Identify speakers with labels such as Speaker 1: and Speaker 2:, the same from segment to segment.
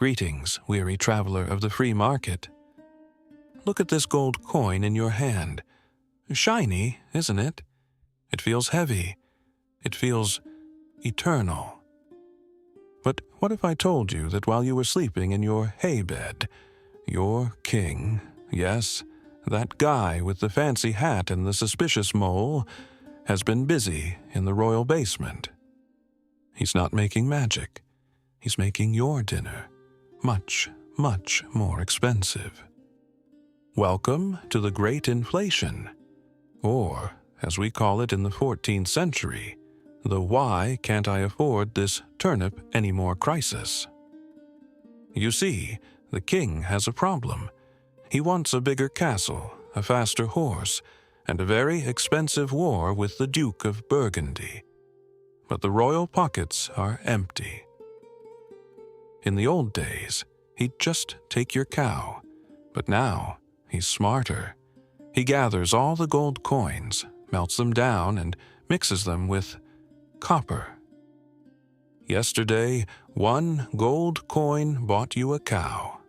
Speaker 1: Greetings, weary traveler of the free market. Look at this gold coin in your hand. Shiny, isn't it? It feels heavy. It feels eternal. But what if I told you that while you were sleeping in your hay bed, your king, yes, that guy with the fancy hat and the suspicious mole, has been busy in the royal basement? He's not making magic. He's making your dinner much, much more expensive. Welcome to the Great Inflation, or, as we call it in the 14th century, the why can't I afford this turnip anymore crisis. You see, the king has a problem. He wants a bigger castle, a faster horse, and a very expensive war with the Duke of Burgundy. But the royal pockets are empty. In the old days, he'd just take your cow, but now he's smarter. He gathers all the gold coins, melts them down, and mixes them with copper. Yesterday, 1 gold coin bought you a cow.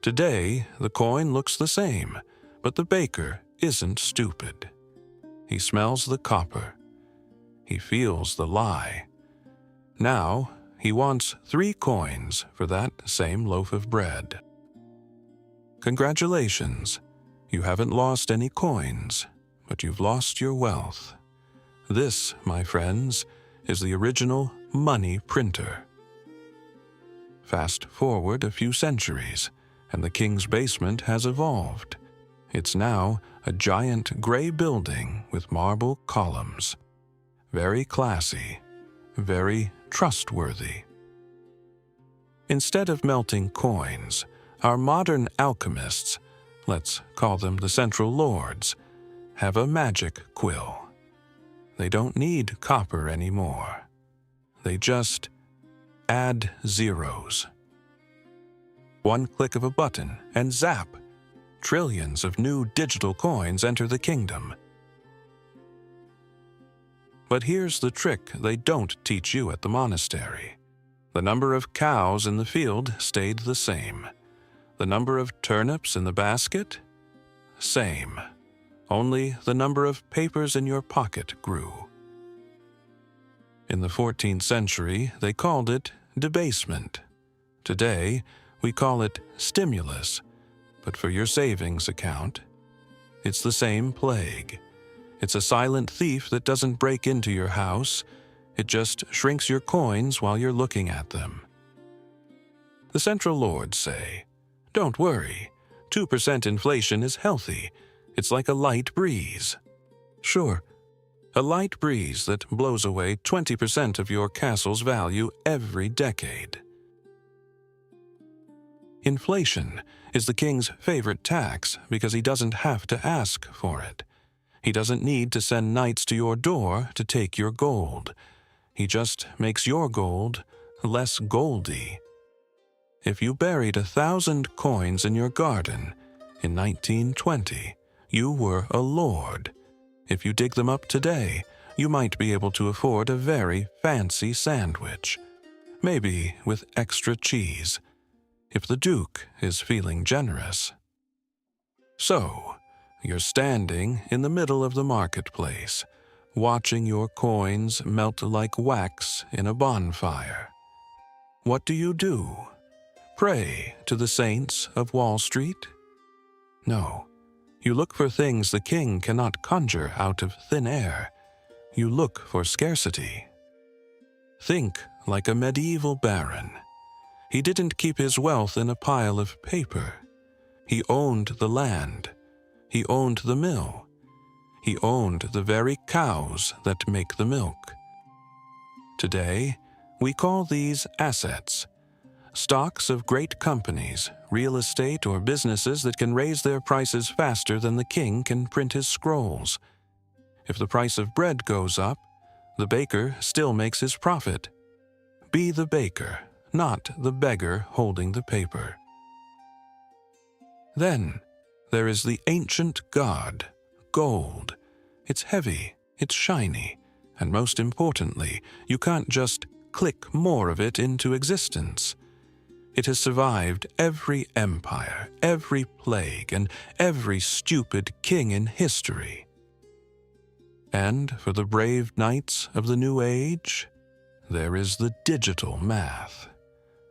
Speaker 1: Today, the coin looks the same, but the baker isn't stupid. He smells the copper. He feels the lie. Now, he wants 3 coins for that same loaf of bread. Congratulations, you haven't lost any coins, but you've lost your wealth. This, my friends, is the original money printer. Fast forward a few centuries, and the king's basement has evolved. It's now a giant gray building with marble columns. Very classy, very trustworthy. Instead of melting coins, our modern alchemists, let's call them the Central Lords, have a magic quill. They don't need copper anymore. They just add zeros. 1 click of a button and zap, trillions of new digital coins enter the kingdom. But here's the trick they don't teach you at the monastery. The number of cows in the field stayed the same. The number of turnips in the basket? Same. Only the number of papers in your pocket grew. In the 14th century, they called it debasement. Today, we call it stimulus, but for your savings account, it's the same plague. It's a silent thief that doesn't break into your house. It just shrinks your coins while you're looking at them. The Central Lords say, "Don't worry, 2% inflation is healthy. It's like a light breeze." Sure, a light breeze that blows away 20% of your castle's value every decade. Inflation is the king's favorite tax because he doesn't have to ask for it. He doesn't need to send knights to your door to take your gold. He just makes your gold less goldy. If you buried 1,000 coins in your garden in 1920, you were a lord. If you dig them up today, you might be able to afford a very fancy sandwich, maybe with extra cheese, if the Duke is feeling generous. So, you're standing in the middle of the marketplace, watching your coins melt like wax in a bonfire. What do? Pray to the saints of Wall Street? No, you look for things the king cannot conjure out of thin air. You look for scarcity. Think like a medieval baron. He didn't keep his wealth in a pile of paper. He owned the land. He owned the mill. He owned the very cows that make the milk. Today, we call these assets. Stocks of great companies, real estate, or businesses that can raise their prices faster than the king can print his scrolls. If the price of bread goes up, the baker still makes his profit. Be the baker, not the beggar holding the paper. Then, there is the ancient god, gold. It's heavy, it's shiny, and most importantly, you can't just click more of it into existence. It has survived every empire, every plague, and every stupid king in history. And for the brave knights of the New Age, there is the digital math,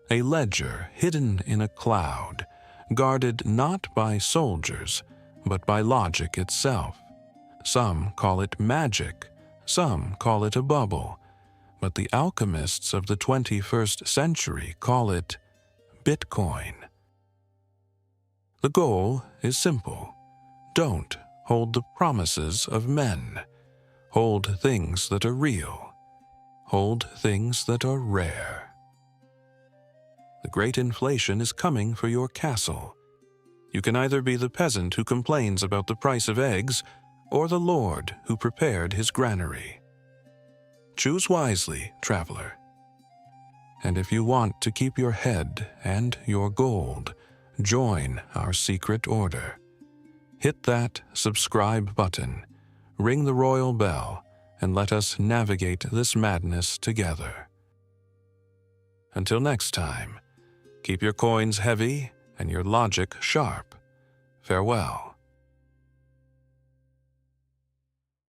Speaker 1: a ledger hidden in a cloud, guarded not by soldiers, but by logic itself. Some call it magic, some call it a bubble, but the alchemists of the 21st century call it Bitcoin. The goal is simple. Don't hold the promises of men. Hold things that are real. Hold things that are rare. The great inflation is coming for your castle. You can either be the peasant who complains about the price of eggs, or the lord who prepared his granary. Choose wisely, traveler. And if you want to keep your head and your gold, join our secret order. Hit that subscribe button, ring the royal bell, and let us navigate this madness together. Until next time, keep your coins heavy and your logic sharp. Farewell.